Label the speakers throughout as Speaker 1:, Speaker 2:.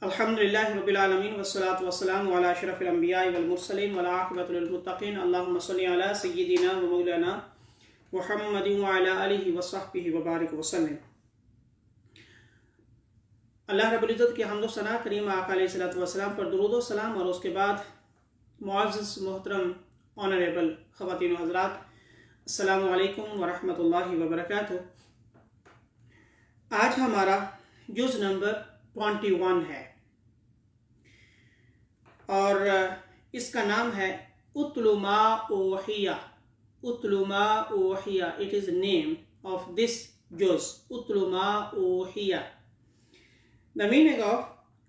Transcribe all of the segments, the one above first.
Speaker 1: अल्हम्दुलिल्लाहि रब्बिल आलमीन वस्सलातु वस्सलामु अला अशरफिल अंबियाइ वल मुरसलीन वल आक़िबतु लिल मुत्तक़ीन अल्लाहुम्मा सल्लि अला सय्यिदिना व मौलाना मुहम्मदिन व अला आलिहि व सहबिहि व बारिक वसल्लम। अल्लाह रब्बुल इज़्ज़त की हम्द व सना करीम आका अलैहिस्सलातु वस्सलाम पर दुरूद व सलाम, और उसके बाद मुअज़्ज़ज़ मोहतरम ऑनरेबल ख़वातीन व हज़रात, अस्सलामु अलैकुम व रहमतुल्लाहि व बरकातुहू। आज हमारा जुज़ नंबर 21 है और इसका नाम है उतलु मा ओहिया। उतलु मा ओहिया, it is name of this जुज़, उतलु मा ओहिया। The meaning of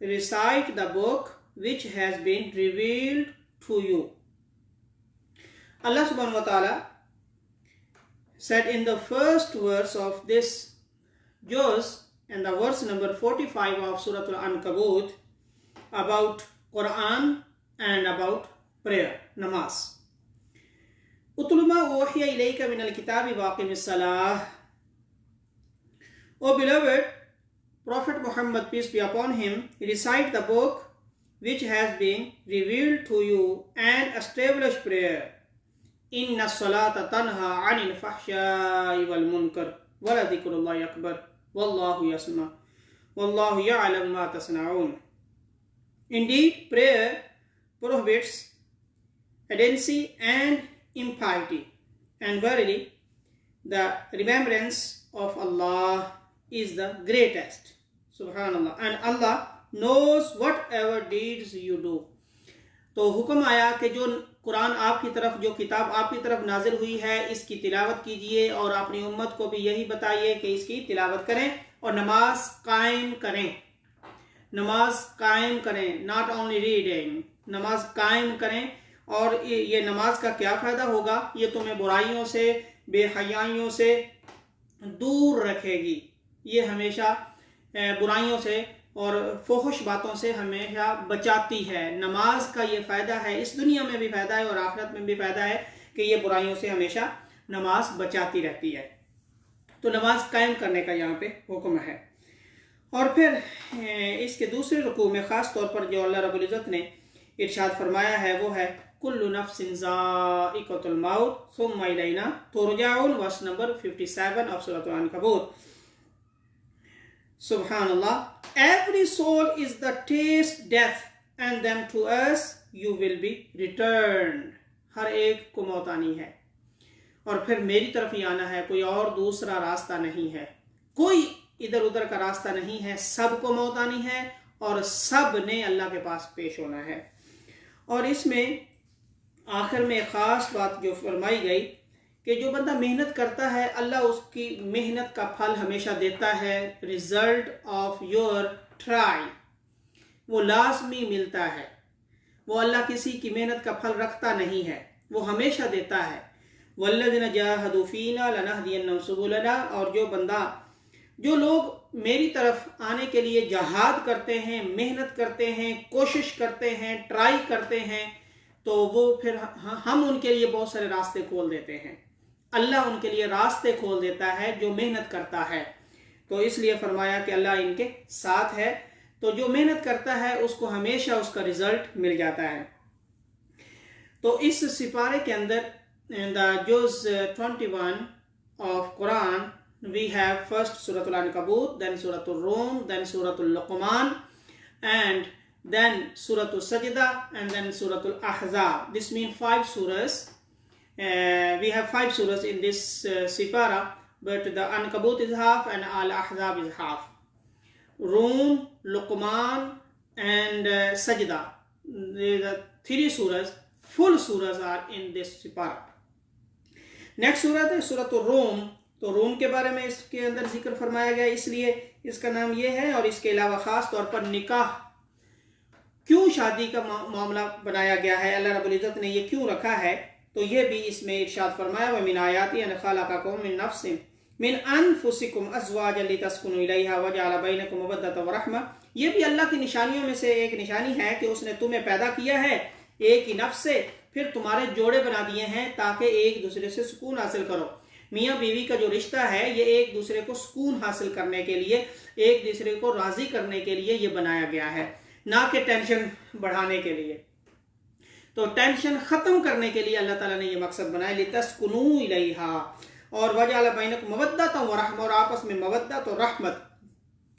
Speaker 1: recite the book which has been revealed to you. Allah subhanahu wa ta'ala said in the first verse of this juz, and the verse number 45 of Surah Al-Ankabut, about Quran and about prayer, namaz. Utlu ma uhiya ilayka min al-kitabi wa aqimis salah. O beloved Prophet Muhammad, peace be upon him, recite the book which has been revealed to you and establish prayer. Inna salata tanha anil fahsha'i wal munkar wa la dhikrullahi akbar wallahu yasma wallahu ya'lam ma tasna'un. Indeed, prayer prohibits adherency and impiety, and verily the remembrance of Allah is the greatest. Subhanallah. And Allah knows whatever deeds you do. तो हुक्म आया कि जो कुरान आपकी तरफ, जो किताब आपकी तरफ नाजिल हुई है, इसकी तिलावत कीजिए और अपनी उम्मत को भी यही बताइए कि इसकी तिलावत करें और नमाज कायम करें। नमाज कायम करें, नॉट ओनली रीडिंग, नमाज कायम करें। और ये नमाज का क्या फ़ायदा होगा? ये तुम्हें बुराइयों से, बेहयाइयों से दूर रखेगी। ये हमेशा बुराइयों से और फोहश बातों से हमेशा बचाती है। नमाज का ये फ़ायदा है, इस दुनिया में भी फ़ायदा है और आखिरत में भी फ़ायदा है कि ये बुराइयों से हमेशा नमाज बचाती रहती है। तो नमाज कायम करने का यहाँ पे हुक्म है। और फिर इसके दूसरे रुकू में ख़ास तौर पर जो अल्लाह रब्बुल इज़्ज़त ने इरशाद फरमाया है वो है कुल्लु नफ्सिन ज़ाइक़तुल मौत सुम्मा इलैना तुरजाऊन, वर्स नंबर 57 ऑफ सूरह अल-अनकबूत। Subhanallah, every soul is the taste death and then to us you will be returned. हर एक को मौत आनी है और फिर मेरी तरफ ही आना है, कोई और दूसरा रास्ता नहीं है, कोई इधर उधर का रास्ता नहीं है। सबको मौत आनी है और सब ने अल्लाह के पास पेश होना है। और इसमें आखिर में ख़ास बात जो फरमाई गई कि जो बंदा मेहनत करता है अल्लाह उसकी मेहनत का फल हमेशा देता है। रिजल्ट ऑफ योर ट्राई, वो लाजमी मिलता है। वो अल्लाह किसी की मेहनत का फल रखता नहीं है, वो हमेशा देता है। वल्लज़ीना जाहदू फ़ीना लनहदियन्नहुम सुबुलना, और जो लोग मेरी तरफ आने के लिए जहाद करते हैं, मेहनत करते हैं, कोशिश करते हैं, ट्राई करते हैं, तो वो फिर हम उनके लिए बहुत सारे रास्ते खोल देते हैं। अल्लाह उनके लिए रास्ते खोल देता है जो मेहनत करता है। तो इसलिए फरमाया कि अल्लाह इनके साथ है। तो जो मेहनत करता है उसको हमेशा उसका रिजल्ट मिल जाता है। तो इस सिपारे के अंदर द जुज़ 21 of Quran we have first सूरह अल-अनकबूत, देन सूरह रूम, देन सूरह लक़मान, and then Surah Al-Sajda, and then Surah Al-Ahzab. This means 5 surahs. We have 5 surahs in this sipara, but the Ankabut is half and Al-Ahzab is half. Rum, Luqman and Sajda. The 3 surahs, full surahs are in this sipara. Next surah है Surah Al-Rum. तो room के बारे में इसके अंदर जिक्र फरमाया गया, इसलिए इसका नाम ये है। और इसके अलावा ख़ास तौर पर निकाह, क्यों शादी का मामला बनाया गया है, अल्लाह रब्बुल इज़्ज़त ने ये क्यों रखा है, तो ये भी इसमें इरशाद फरमाया व मिन आयाति अन खलक़कुम मिन नफ्सिन मिन अनफुसिकुम अज़वाजन लितस्कुनु इलैहा व जअल बैनकुम मवद्दतन व रहमा। ये भी अल्लाह की निशानियों में से एक निशानी है कि उसने तुम्हें पैदा किया है एक ही नफ्स से, फिर तुम्हारे जोड़े बना दिए हैं ताकि एक दूसरे से सुकून हासिल करो। मियाँ बीवी का जो रिश्ता है ये एक दूसरे को सुकून हासिल करने के लिए, एक दूसरे को राज़ी करने के लिए ये बनाया गया है, ना कि टेंशन बढ़ाने के लिए। तो टेंशन ख़त्म करने के लिए अल्लाह ताला ने ये मकसद बनाया, लितस्कुनू इलैहा, और वजअल बैनकुम मवद्दतन व रहमा, और आपस में मवद्दत और रहमत,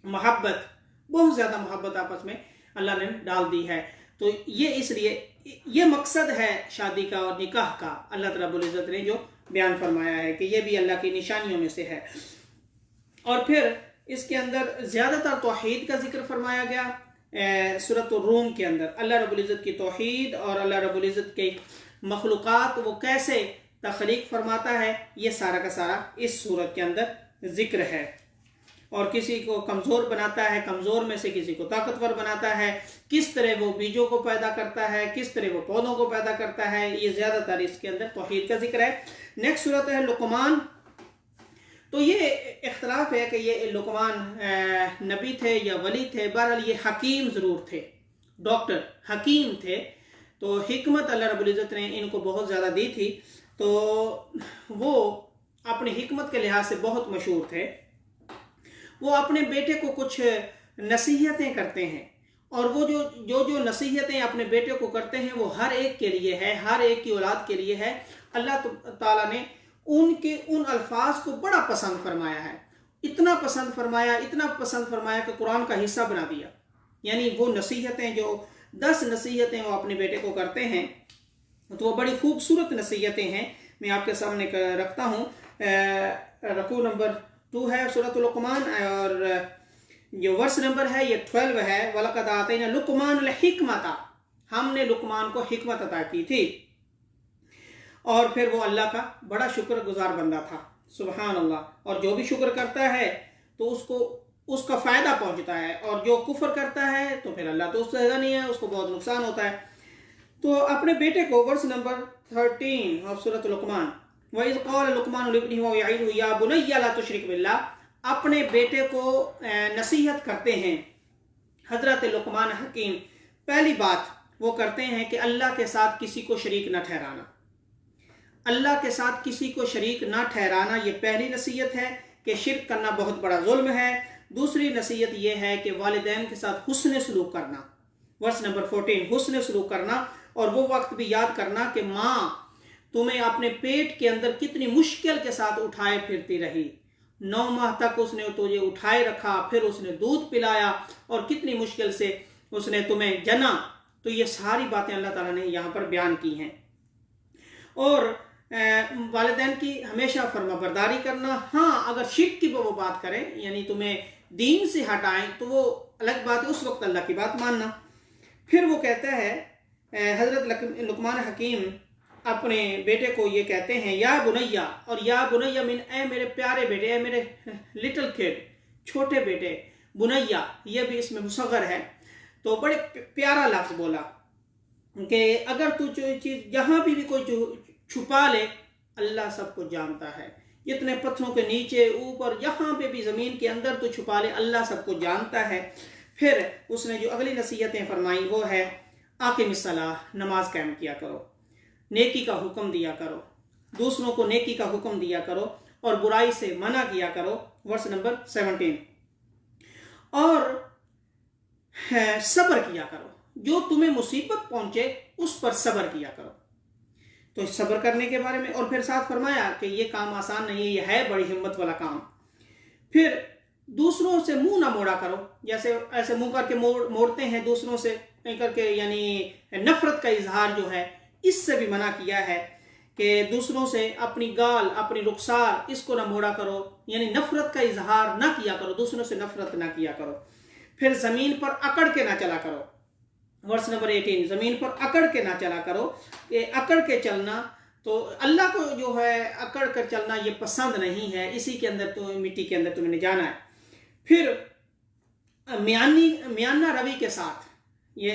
Speaker 1: मोहब्बत, बहुत ज़्यादा मोहब्बत आपस में अल्लाह ने डाल दी है। तो ये इसलिए ये मकसद है शादी का और निकाह का, अल्लाह रब्बुल इज़्ज़त ने जो बयान फरमाया है कि ये भी अल्लाह की निशानियों में से है। और फिर इसके अंदर ज़्यादातर तौहीद का जिक्र फरमाया गया। सूरत रूम के अंदर अल्लाह रब्बुल इज़्ज़त की तौहीद और अल्लाह रब्बुल इज़्ज़त के मखलूक़ात वो कैसे तख्लीक फरमाता है, ये सारा का सारा इस सूरत के अंदर जिक्र है। और किसी को कमज़ोर बनाता है, कमज़ोर में से किसी को ताकतवर बनाता है, किस तरह वो बीजों को पैदा करता है, किस तरह वो पौधों को पैदा करता है, ये ज़्यादातर इसके अंदर तौहीद का जिक्र है। नेक्स्ट सूरत है लुकमान। तो ये इख्तलाफ है कि ये लुकमान नबी थे या वली थे, बहरहाल ये हकीम ज़रूर थे, डॉक्टर हकीम थे। तो हिकमत अल्लाह रब्बुल इज़्ज़त ने इनको बहुत ज़्यादा दी थी, तो वो अपनी हिकमत के लिहाज से बहुत मशहूर थे। वो अपने बेटे को कुछ नसीहतें करते हैं, और वो जो नसीहतें अपने बेटे को करते हैं वो हर एक के लिए है, हर एक की औलाद के लिए है। अल्लाह ताला ने उनके उन अल्फाज को बड़ा पसंद फरमाया है, इतना पसंद फरमाया कि कुरान का हिस्सा बना दिया। यानी वो नसीहतें जो 10 नसीहतें वो अपने बेटे को करते हैं, तो वो बड़ी खूबसूरत नसीहतें हैं। मैं आपके सामने रखता हूँ। रकू नंबर 2 है सूरत लुकमान, और जो वर्स नंबर है ये 12 है। वलक़द आतैना लुकमान हिकमता, हमने लुकमान को हिकमत अता की थी। और फिर वो अल्लाह का बड़ा शुक्रगुजार बंदा था, सुबहान अल्लाह। और जो भी शुक्र करता है तो उसको उसका फ़ायदा पहुंचता है, और जो कुफ्र करता है तो फिर अल्लाह तो उससे नहीं है, उसको बहुत नुकसान होता है। तो अपने बेटे को वर्स नंबर 13 ऑफ सूरत लुकमान, वइज़ क़ाल लुकमान लिब्निही व यईदुहु या बुनय्या ला तुशरिक बिल्लाह, अपने बेटे को नसीहत करते हैं हज़रत लुकमान हकीम। पहली बात वो करते हैं कि अल्लाह के साथ किसी को शरीक न ठहराना, अल्लाह के साथ किसी को शरीक ना ठहराना, ये पहली नसीहत है कि शिर्क करना बहुत बड़ा जुल्म है। दूसरी नसीहत ये है कि वालिदैन के साथ हुस्न सलूक करना, वर्स नंबर 14, हुस्न सलूक करना। और वो वक्त भी याद करना कि माँ तुम्हें अपने पेट के अंदर कितनी मुश्किल के साथ उठाए फिरती रही, 9 माह तक उसने तुझे उठाए रखा, फिर उसने दूध पिलाया, और कितनी मुश्किल से उसने तुम्हें जना। तो ये सारी बातें अल्लाह ताला ने यहाँ पर बयान की हैं। और वालिदैन की हमेशा फर्माबरदारी करना। हाँ, अगर शिर्क की वो बात करें, यानी तुम्हें दीन से हटाएं, तो वो अलग बात है, उस वक्त अल्लाह की बात मानना। फिर वो कहता है हज़रत लुकमान हकीम अपने बेटे को ये कहते हैं या बुनैया, और या बुनैया मीन ए मेरे प्यारे बेटे, ए मेरे लिटिल किड, छोटे बेटे। बुनैया ये भी इसमें मुसग़र है, तो बड़े प्यारा लफ्ज़ बोला कि अगर तू जो चीज़ जहाँ भी कोई छुपा ले, अल्लाह सबको जानता है। इतने पत्थरों के नीचे, ऊपर, जहाँ पे भी ज़मीन के अंदर तो छुपा ले, अल्लाह सबको जानता है। फिर उसने जो अगली नसीहतें फरमाई वो है आक़िमिस्सलाह, नमाज कायम किया करो, नेकी का हुक्म दिया करो, दूसरों को नेकी का हुक्म दिया करो, और बुराई से मना किया करो, वर्स नंबर 17। और सब्र किया करो, जो तुम्हें मुसीबत पहुंचे उस पर सब्र किया करो। तो सब्र करने के बारे में, और फिर साथ फरमाया कि ये काम आसान नहीं है, ये है बड़ी हिम्मत वाला काम। फिर दूसरों से मुंह ना मोड़ा करो, जैसे ऐसे मुंह करके मोड़ते हैं दूसरों से करके, यानी नफरत का इजहार जो है, इससे भी मना किया है कि दूसरों से अपनी गाल, अपनी रुखसार, इसको ना मोड़ा करो, यानी नफरत का इजहार ना किया करो, दूसरों से नफरत ना किया करो। फिर ज़मीन पर अकड़ के ना चला करो, वर्स नंबर 18, ज़मीन पर अकड़ के ना चला करो। कि अकड़ के चलना, तो अल्लाह को जो है अकड़ कर चलना ये पसंद नहीं है, इसी के अंदर तो मिट्टी के अंदर तुम्हें जाना है। फिर मियाना रवि के साथ, ये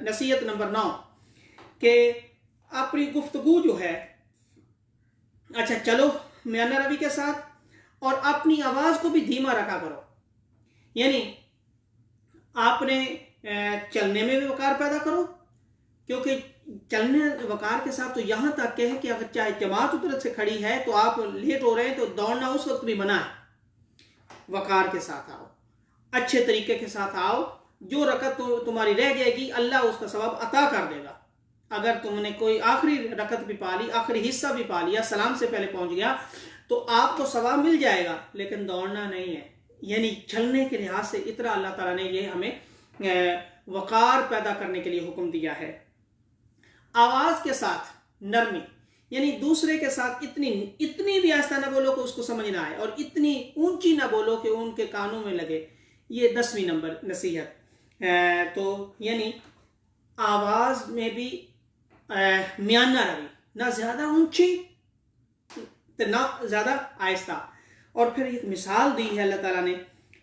Speaker 1: नसीहत नंबर 9, कि अपनी गुफ्तगू जो है, अच्छा चलो मियाना रवि के साथ, और अपनी आवाज़ को भी धीमा रखा करो, यानी आपने चलने में भी वकार पैदा करो, क्योंकि चलने वकार के साथ तो यहाँ तक के है कि अगर चाहे जमात उधर से खड़ी है तो आप लेट हो रहे हैं तो दौड़ना उस वक्त भी मना है। वकार के साथ आओ, अच्छे तरीके के साथ आओ। जो रकत तुम्हारी रह जाएगी अल्लाह उसका सवाब अता कर देगा। अगर तुमने कोई आखिरी रकत भी पा ली, आखिरी हिस्सा भी पा लिया, सलाम से पहले पहुंच गया, तो आपको सवाब मिल जाएगा, लेकिन दौड़ना नहीं है। यानी चलने के लिहाज से इतना अल्लाह ताला ने ये हमें वकार पैदा करने के लिए हुक्म दिया है। आवाज के साथ नरमी, यानी दूसरे के साथ इतनी भी आस्ता ना बोलो कि उसको समझ ना आए, और इतनी ऊंची ना बोलो कि उनके कानों में लगे। ये 10वीं नंबर नसीहत। तो यानी आवाज में भी म्याना रवि, ना ज्यादा ऊंची तो ना ज्यादा आहिस्ता। और फिर एक मिसाल दी है अल्लाह ताला ने,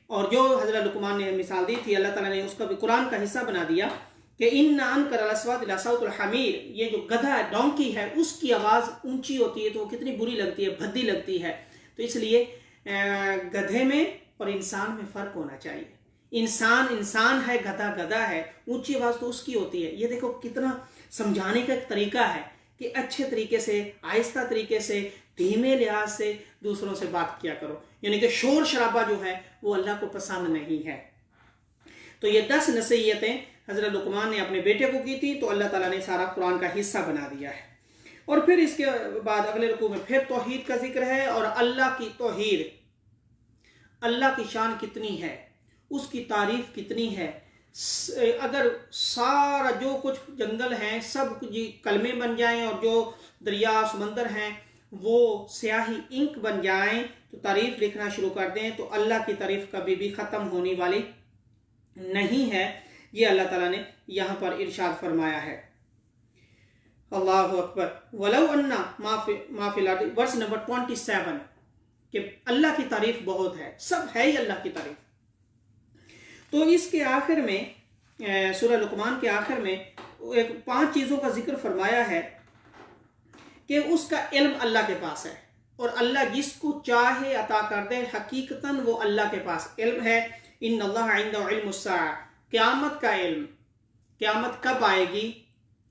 Speaker 1: और जो हजरत लुकमान ने मिसाल दी थी, अल्लाह ताला ने उसका भी कुरान का हिस्सा बना दिया कि इन्ना अनकर अलअस्वात लसौतुल हमीर, ये जो गधा है, डोंकी है, उसकी आवाज़ ऊंची होती है तो वो कितनी बुरी लगती है, भद्दी लगती है। तो इसलिए गधे में और इंसान में फ़र्क होना चाहिए। इंसान है, गधा गधा है, ऊंची आवाज़ तो उसकी होती है। ये देखो कितना समझाने का एक तरीका है कि अच्छे तरीके से, आहिस्ता तरीके से, धीमे लिहाज से दूसरों से बात किया करो। यानी कि शोर शराबा जो है वो अल्लाह को पसंद नहीं है। तो ये 10 नसीहतें हजरत लुकमान ने अपने बेटे को की थी, तो अल्लाह ताला ने सारा कुरान का हिस्सा बना दिया है। और फिर इसके बाद अगले रुकू में फिर तौहीद का जिक्र है, और अल्लाह की तौहीद, अल्लाह की शान कितनी है, उसकी तारीफ कितनी है। अगर सारा जो कुछ जंगल हैं सब कुछ कलमे बन जाएं, और जो दरिया समंदर हैं वो स्याही इंक बन जाएं, तो तारीफ लिखना शुरू कर दें, तो अल्लाह की तारीफ कभी भी ख़त्म होने वाली नहीं है। ये अल्लाह ताला ने यहाँ पर इरशाद फरमाया है। अल्लाहु अकबर। वलौ अन्ना माफिल अर्द, वर्स नंबर 27, कि अल्लाह की तारीफ बहुत है, सब है ही अल्लाह की तारीफ। तो इसके आखिर में सूरह लुकमान के आखिर में एक 5 चीज़ों का जिक्र फरमाया है कि उसका इल्म अल्लाह के पास है, और अल्लाह जिसको चाहे अता कर दे। हकीकतन वो अल्लाह के पास इल्म है। इन्नल्लाह इंदहु इल्मुस्साअ, क़यामत का इल्म, क़यामत कब आएगी,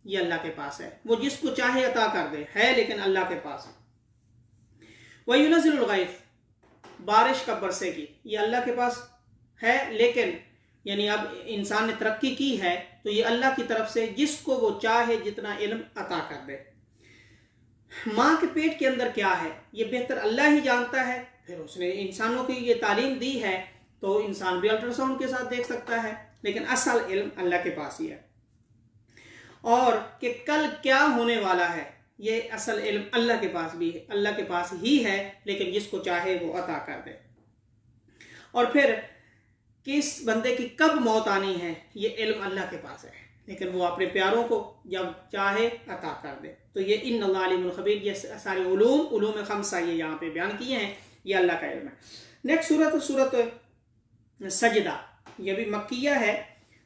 Speaker 1: ये अल्लाह के पास है। वो जिसको चाहे अता कर दे, है लेकिन अल्लाह के पास। व युनज़्ज़िलुल गैथ, बारिश कब बरसेगी, ये अल्लाह के पास है, लेकिन यानी अब इंसान ने तरक्की की है तो ये अल्लाह की तरफ से जिसको वो चाहे जितना इल्म अता कर दे। माँ के पेट के अंदर क्या है ये बेहतर अल्लाह ही जानता है। फिर उसने इंसानों की ये तालीम दी है तो इंसान भी अल्ट्रासाउंड के साथ देख सकता है, लेकिन असल इल्म अल्लाह के पास ही है। और कि कल क्या होने वाला है ये असल इल्म अल्लाह के पास भी है, अल्लाह के पास ही है, लेकिन जिसको चाहे वो अता कर दे। और फिर किस बंदे की कब मौत आनी है ये इल्म अल्लाह के पास है, लेकिन वो अपने प्यारों को जब चाहे अता कर दे। तो ये इन्नल्लाह अलीमुल खबीर, ये सारे उलूम खमसा ये यहाँ पे बयान किए हैं, ये अल्लाह का इल्म है। नेक्स्ट सूरत सजदा, ये भी मक्किया है।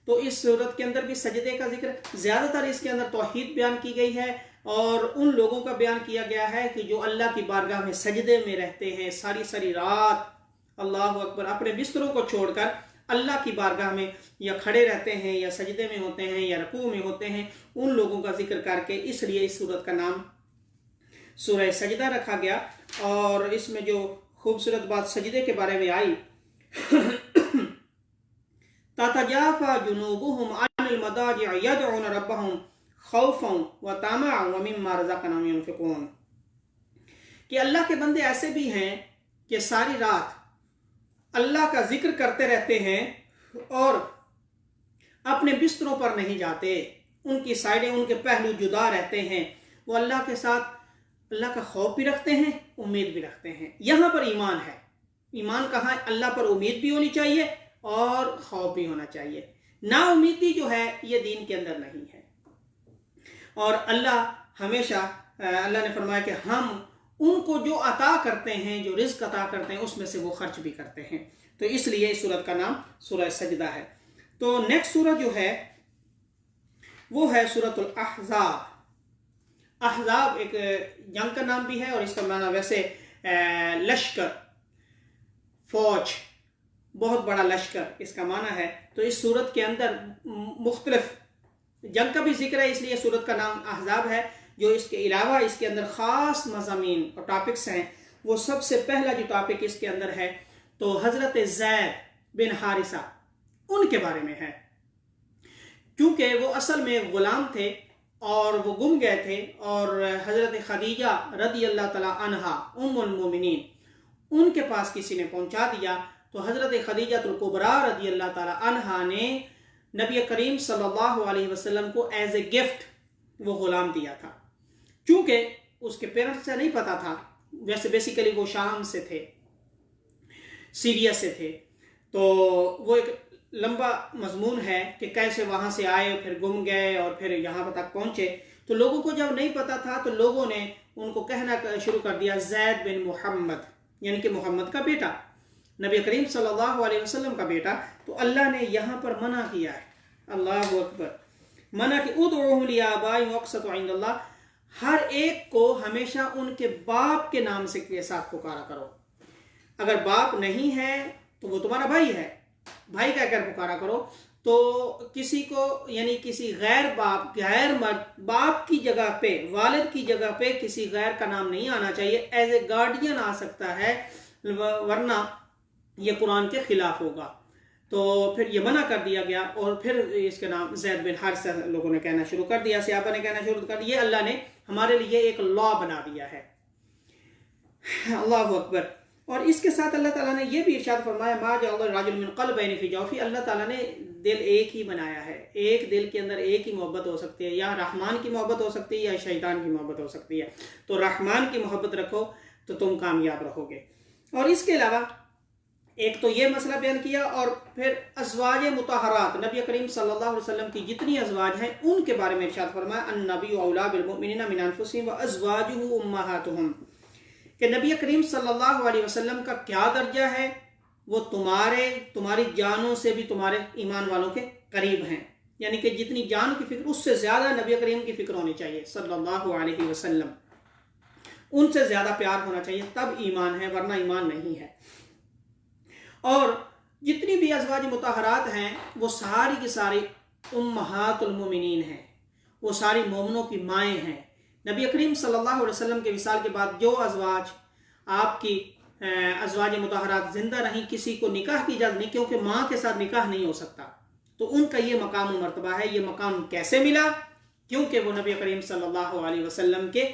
Speaker 1: तो इस सूरत के अंदर भी सजदे का जिक्र, ज़्यादातर इसके अंदर तौहीद बयान की गई है और उन लोगों का बयान किया गया है कि जो अल्लाह की बारगाह में सजदे में रहते हैं सारी सारी रात, अल्लाह अकबर, अपने बिस्तरों को छोड़कर अल्लाह की बारगाह में या खड़े रहते हैं या सजदे में होते हैं या रकू में होते हैं, उन लोगों का जिक्र करके इसलिए इस सूरत का नाम सूरह सजदा रखा गया। और इसमें जो खूबसूरत बात सजदे के बारे में आई, ततजाफा जुनूबुहुम अनिल मदाजिअ यदऊन रब्बहुम खौफन व तमअन व मिम्मा रज़क़नाहुम युनफिकून, कि अल्लाह के बंदे ऐसे भी हैं कि सारी रात अल्लाह का जिक्र करते रहते हैं और अपने बिस्तरों पर नहीं जाते, उनकी साइडें, उनके पहलू जुदा रहते हैं। वो अल्लाह के साथ अल्लाह का खौफ भी रखते हैं, उम्मीद भी रखते हैं। यहाँ पर ईमान है। ईमान कहाँ है? अल्लाह पर उम्मीद भी होनी चाहिए और खौफ भी होना चाहिए। ना उम्मीदी जो है ये दीन के अंदर नहीं है। और अल्लाह हमेशा, अल्लाह ने फरमाया कि हम उनको जो अता करते हैं, जो रिज़्क़ अता करते हैं, उसमें से वो खर्च भी करते हैं। तो इसलिए इस सूरत का नाम सूरह सजदा है। तो नेक्स्ट सूरत जो है वो है सूरतुल अहज़ाब। अहज़ाब एक जंग का नाम भी है और इसका माना वैसे लश्कर, फौज, बहुत बड़ा लश्कर इसका माना है। तो इस सूरत के अंदर मुख्तलिफ जंग का भी जिक्र है, इसलिए सूरत का नाम अहज़ाब है। जो इसके अलावा इसके अंदर ख़ास मज़ामीन और टॉपिक्स हैं, वो सबसे पहला जो टॉपिक इसके अंदर है तो हज़रत ज़ैद बिन हारिसा उनके बारे में है, क्योंकि वो असल में ग़ुलाम थे और वो गुम गए थे, और हज़रत खदीजा रदी अल्लाह तआला अन्हा उम्मुल मोमिनीन उनके पास किसी ने पहुंचा दिया। तो हज़रत खदीजतुल कुबरा रदी अल्लाह तआला अन्हा ने नबी करीम सल्लल्लाहु अलैहि वसल्लम को एज ए गिफ्ट वो ग़ुलाम दिया था। क्योंकि उसके पेरेंट्स से नहीं पता था, वैसे बेसिकली वो शाम से थे, सीरिया से थे, तो वो एक लंबा मजमून है कि कैसे वहाँ से आए, फिर गुम गए और फिर यहाँ तक पहुँचे। तो लोगों को जब नहीं पता था तो लोगों ने उनको कहना शुरू कर दिया ज़ैद बिन मोहम्मद, यानी कि मोहम्मद का बेटा, नबी करीम सल्लल्लाहु अलैहि वसल्लम का बेटा। तो अल्लाह ने यहाँ पर मना किया है, अल्लाहु अकबर, मना कि उदउहु लिआबाई वक़्सतु इंदल्लाह, हर एक को हमेशा उनके बाप के नाम से के साथ पुकारा करो। अगर बाप नहीं है तो वो तुम्हारा भाई है, भाई का कर पुकारा करो। तो किसी को यानी किसी गैर बाप, गैर मर्द बाप की जगह पे, वालिद की जगह पे किसी गैर का नाम नहीं आना चाहिए। एज ए गार्डियन आ सकता है, वरना ये कुरान के खिलाफ होगा। तो फिर ये मना कर दिया गया और फिर इसके नाम ज़ैद बिन हारिसा लोगों ने कहना शुरू कर दिया, सहाबा ने कहना शुरू कर दिया। अल्लाह ने हमारे लिए एक लॉ बना दिया है, अल्लाहु अकबर। और इसके साथ अल्लाह ताला ने यह भी इरशाद फरमाया, मा जअल रजुल मिन क़ल्बैनि फ़ी जौफ़ी, अल्लाह ताला ने दिल एक ही बनाया है, एक दिल के अंदर एक ही मोहब्बत हो सकती है, या रहमान की मोहब्बत हो सकती है या शैतान की मोहब्बत हो सकती है। तो रहमान की मोहब्बत रखो तो तुम कामयाब रहोगे। और इसके अलावा एक तो ये मसला बयान किया, और फिर अज़वाज मुतहरात, नबी करीम सल्लल्लाहु अलैहि वसल्लम की जितनी अज़वाज हैं उनके बारे में इरशाद फरमाया, अन्नबिय्यु औला बिल मुमिनीना मिन अनफुसिहिम व अज़वाजुहु उम्महातुहुम, कि नबी करीम सल्लल्लाहु अलैहि वसल्लम का क्या दर्जा है, वो तुम्हारी जानों से भी तुम्हारे ईमान वालों के करीब हैं। यानी कि जितनी जान की फिक्र, उससे ज़्यादा नबी करीम की फिक्र होनी चाहिए सल्लल्लाहु अलैहि वसल्लम, उनसे ज़्यादा प्यार होना चाहिए, तब ईमान है, वरना ईमान नहीं है। और जितनी भी अज़वाज मुतहरात हैं वो सारी की सारी उम्महातुल मोमिनीन हैं, वो सारी मोमिनों की माएँ हैं। नबी करीम सल्लल्लाहु अलैहि वसल्लम के विसाल के बाद जो अज़वाज आपकी अज़वाज मुतहरात जिंदा रहीं, किसी को निकाह की इजाज़त नहीं, क्योंकि माँ के साथ निकाह नहीं हो सकता, तो उनका ये मकाम व मर्तबा है। ये मकाम कैसे मिला? क्योंकि वो नबी करीम सल्लल्लाहु अलैहि वसल्लम के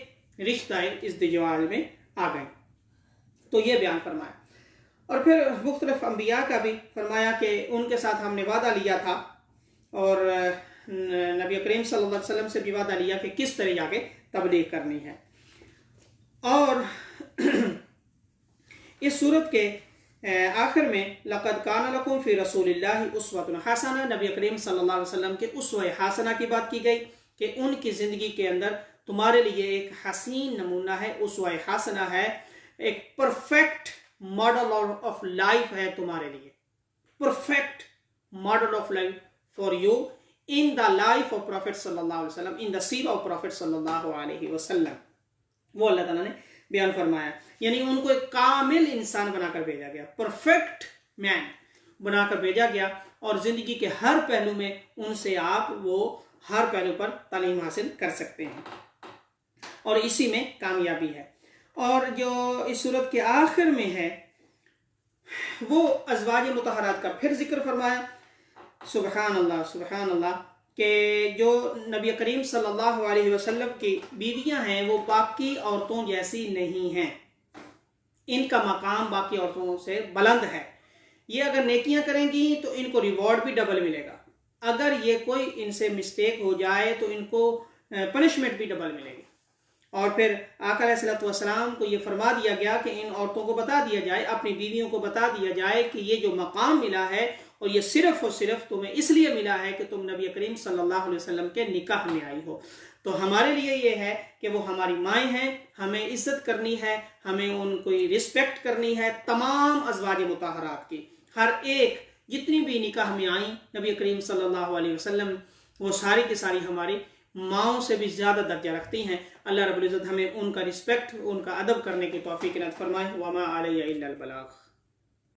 Speaker 1: रिश्ता इज़्दिवाज में आ गए। तो ये बयान फरमाया। और फिर मुख्तलिफ अंबिया का भी फरमाया कि उनके साथ हमने वादा लिया था, और नबी करीम सल्लल्लाहु अलैहि वसल्लम से भी वादा लिया कि किस तरह जाके तबलीग करनी है। और इस सूरत के आखिर में लक़द काना लकुम फ़ी रसूलिल्लाहि उस्वतुन हसना, नबी करीम सल्लल्लाहु अलैहि वसल्लम के उस्वा हसना की बात की गई कि उनकी ज़िंदगी के अंदर तुम्हारे लिए एक हसीन नमूना है, उस्वा हसना है, एक परफेक्ट मॉडल ऑफ लाइफ है तुम्हारे लिए, perfect model of life for you in the life of profit सल्लल्लाहु अलैहि वसल्लम, in the Sira of profit सल्लल्लाहु अलैहि वसल्लम। वो अल्लाह ताला ने बयान फरमाया, यानी उनको एक कामिल इंसान बनाकर भेजा गया, परफेक्ट मैन बनाकर भेजा गया, और ज़िंदगी के हर पहलू में उनसे आप वो हर पहलू पर तालीम हासिल कर सकते हैं, और इसी में कामयाबी है। और जो इस सूरत के आखिर में है वो अज़वाज मुतहरात का फिर जिक्र फरमाया। सुबहान अल्लाह, सुबहान अल्लाह, कि जो नबी करीम सल्लल्लाहु अलैहि वसल्लम की बीवियां हैं वो बाकी औरतों जैसी नहीं हैं, इनका मकाम बाकी औरतों से बुलंद है। ये अगर नेकियां करेंगी तो इनको रिवॉर्ड भी डबल मिलेगा, अगर ये कोई इनसे मिस्टेक हो जाए तो इनको पनिशमेंट भी डबल मिलेगी। और फिर आका अलैहिस्सलातु वस्सलाम को ये फरमा दिया गया कि इन औरतों को बता दिया जाए, अपनी बीवियों को बता दिया जाए कि ये जो मकाम मिला है और ये सिर्फ और सिर्फ तुम्हें इसलिए मिला है कि तुम नबी करीम सल्लल्लाहु अलैहि वसल्लम के निकाह में आई हो। तो हमारे लिए ये है कि वो हमारी माएँ हैं, हमें इज्जत करनी है, हमें उनको रिस्पेक्ट करनी है। तमाम अज़वाज मुतहरात की हर एक जितनी भी निकाह में आई नबी करीम सल्लल्लाहु अलैहि वसल्लम, वो सारी की सारी हमारी माओं से भी ज़्यादा दर्जा रखती हैं। अल्लाह रब्बुल इज़्ज़त हमें उनका रिस्पेक्ट, उनका अदब करने की तौफीक इनायत फरमाए। वमा अलैया इल्लल बलाग।